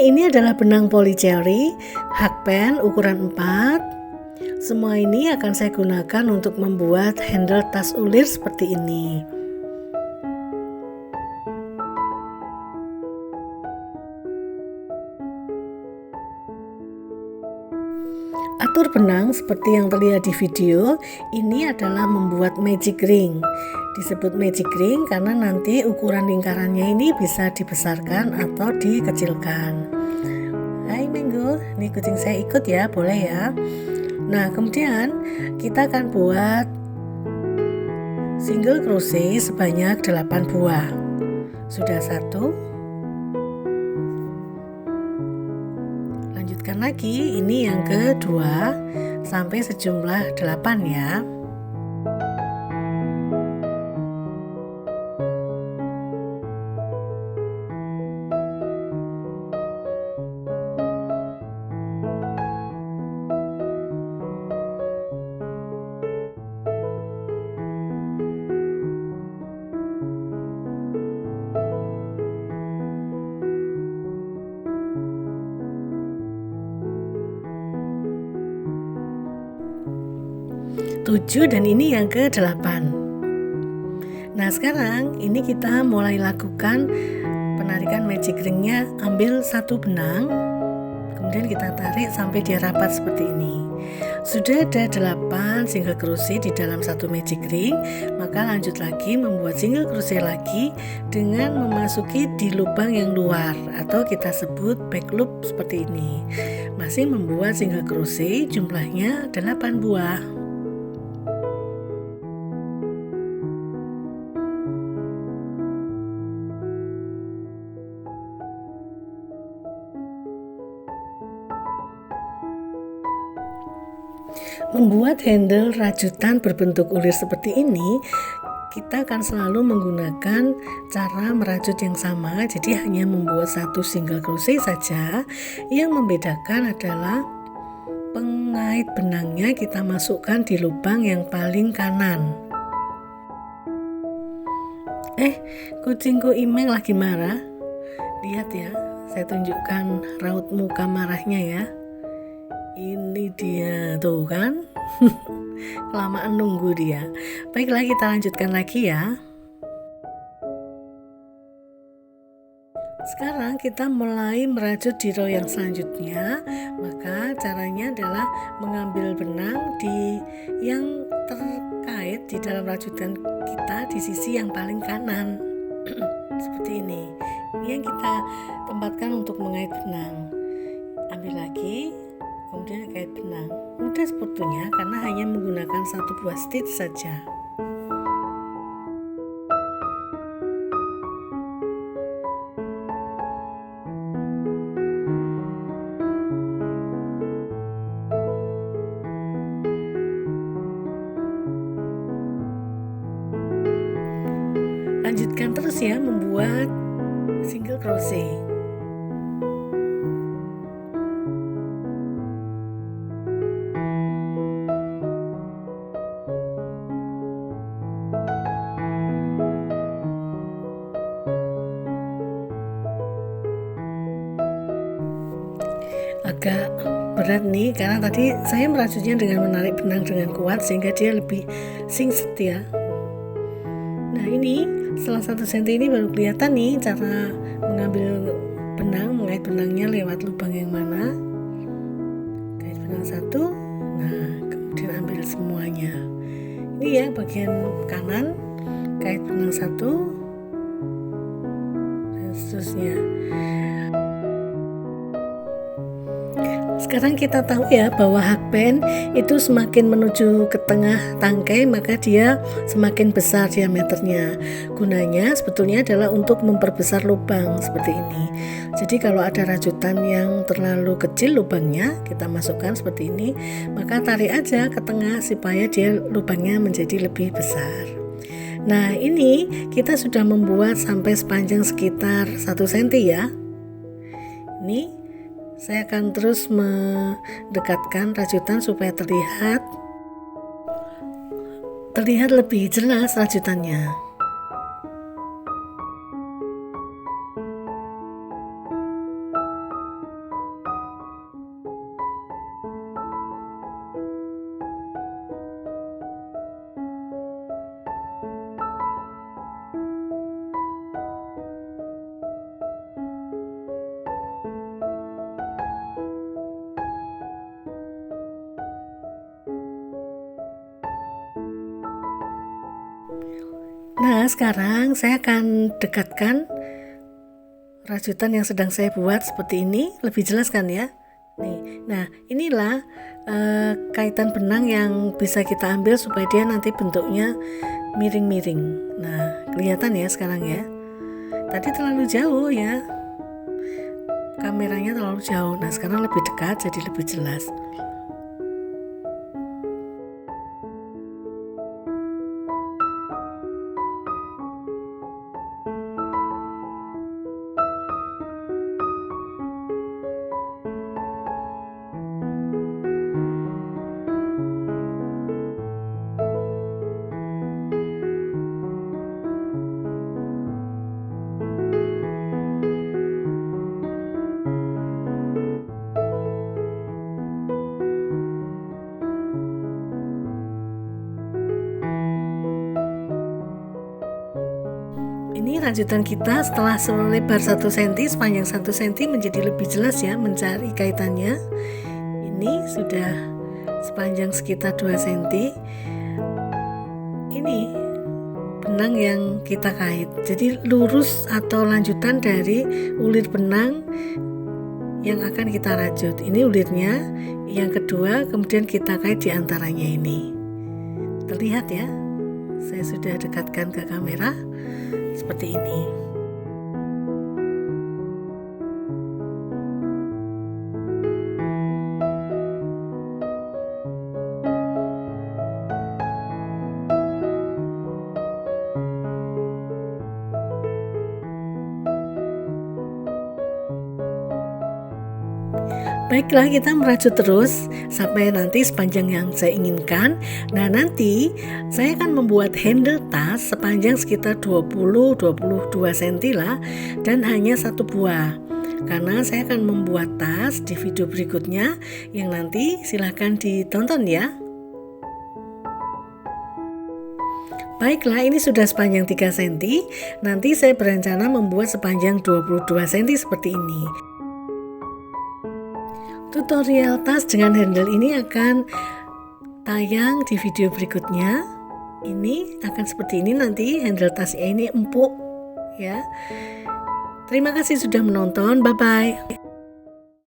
ini adalah benang polycherry, hakpen ukuran 4. Semua ini akan saya gunakan untuk membuat handle tas ulir seperti ini. Atur benang seperti yang terlihat di video, ini adalah membuat magic ring. Disebut magic ring karena nanti ukuran lingkarannya ini bisa dibesarkan atau dikecilkan. Hai Minggu, ini kucing saya ikut ya, boleh ya. Nah, kemudian kita akan buat single crochet sebanyak 8 buah. Sudah 1. Lanjutkan lagi, ini yang kedua sampai sejumlah 8 ya. Dan ini yang ke-8. Nah, sekarang ini kita mulai lakukan penarikan magic ringnya. Ambil 1 benang, kemudian kita tarik sampai dia rapat seperti ini. Sudah ada 8 single crochet di dalam 1 magic ring, maka lanjut lagi membuat single crochet lagi dengan memasuki di lubang yang luar atau kita sebut back loop seperti ini. Masih membuat single crochet, jumlahnya 8 buah. Membuat handle rajutan berbentuk ulir seperti ini, kita akan selalu menggunakan cara merajut yang sama, jadi hanya membuat 1 single crochet saja. Yang membedakan adalah pengait benangnya kita masukkan di lubang yang paling kanan. Kucingku Imeng lagi marah. Lihat ya, saya tunjukkan raut muka marahnya ya. Ini dia, tuh kan. Kelamaan nunggu dia. Baiklah, kita lanjutkan lagi ya. Sekarang kita mulai merajut di row yang selanjutnya. Maka caranya adalah mengambil benang yang terkait di dalam rajutan kita di sisi yang paling kanan. Seperti ini. Ini yang kita tempatkan untuk mengait benang. Ambil lagi, kemudian kait benang. Mudah sebetulnya karena hanya menggunakan 1 buah stitch saja. Lanjutkan terus ya membuat single crochet. Agak berat nih karena tadi saya merajutnya dengan menarik benang dengan kuat sehingga dia lebih singset ya. Nah, ini setelah 1 cm ini baru kelihatan nih cara mengambil benang, mengait benangnya lewat lubang yang mana. Kait benang 1, nah kemudian ambil semuanya. Ini ya bagian kanan, kait benang 1 dan seterusnya. Sekarang kita tahu ya bahwa hakpen itu semakin menuju ke tengah tangkai maka dia semakin besar diameternya. Gunanya sebetulnya adalah untuk memperbesar lubang seperti ini. Jadi kalau ada rajutan yang terlalu kecil lubangnya, kita masukkan seperti ini, maka tarik aja ke tengah supaya dia lubangnya menjadi lebih besar. Nah, ini kita sudah membuat sampai sepanjang sekitar 1 cm ya. Ini saya akan terus mendekatkan rajutan supaya terlihat lebih jelas rajutannya. Nah, sekarang saya akan dekatkan rajutan yang sedang saya buat seperti ini, lebih jelas kan ya. Nih, nah inilah kaitan benang yang bisa kita ambil supaya dia nanti bentuknya miring-miring. Nah, kelihatan ya sekarang ya. Tadi terlalu jauh ya, kameranya terlalu jauh. Nah, sekarang lebih dekat jadi lebih jelas. Ini rajutan kita setelah selebar 1 cm, sepanjang 1 cm menjadi lebih jelas ya mencari kaitannya. Ini sudah sepanjang sekitar 2 cm. Ini benang yang kita kait. Jadi lurus atau lanjutan dari ulir benang yang akan kita rajut. Ini ulirnya, yang kedua kemudian kita kait di antaranya ini. Terlihat ya? Saya sudah dekatkan ke kamera seperti ini. Baiklah, kita merajut terus sampai nanti sepanjang yang saya inginkan. Nah, nanti saya akan membuat handle tas sepanjang sekitar 20-22 cm lah, dan hanya 1 buah. Karena saya akan membuat tas di video berikutnya yang nanti silahkan ditonton ya. Baiklah, ini sudah sepanjang 3 cm. Nanti saya berencana membuat sepanjang 22 cm seperti ini. Tutorial tas dengan handle ini akan tayang di video berikutnya. Ini akan seperti ini nanti, handle tasnya ini empuk ya. Terima kasih sudah menonton, bye bye.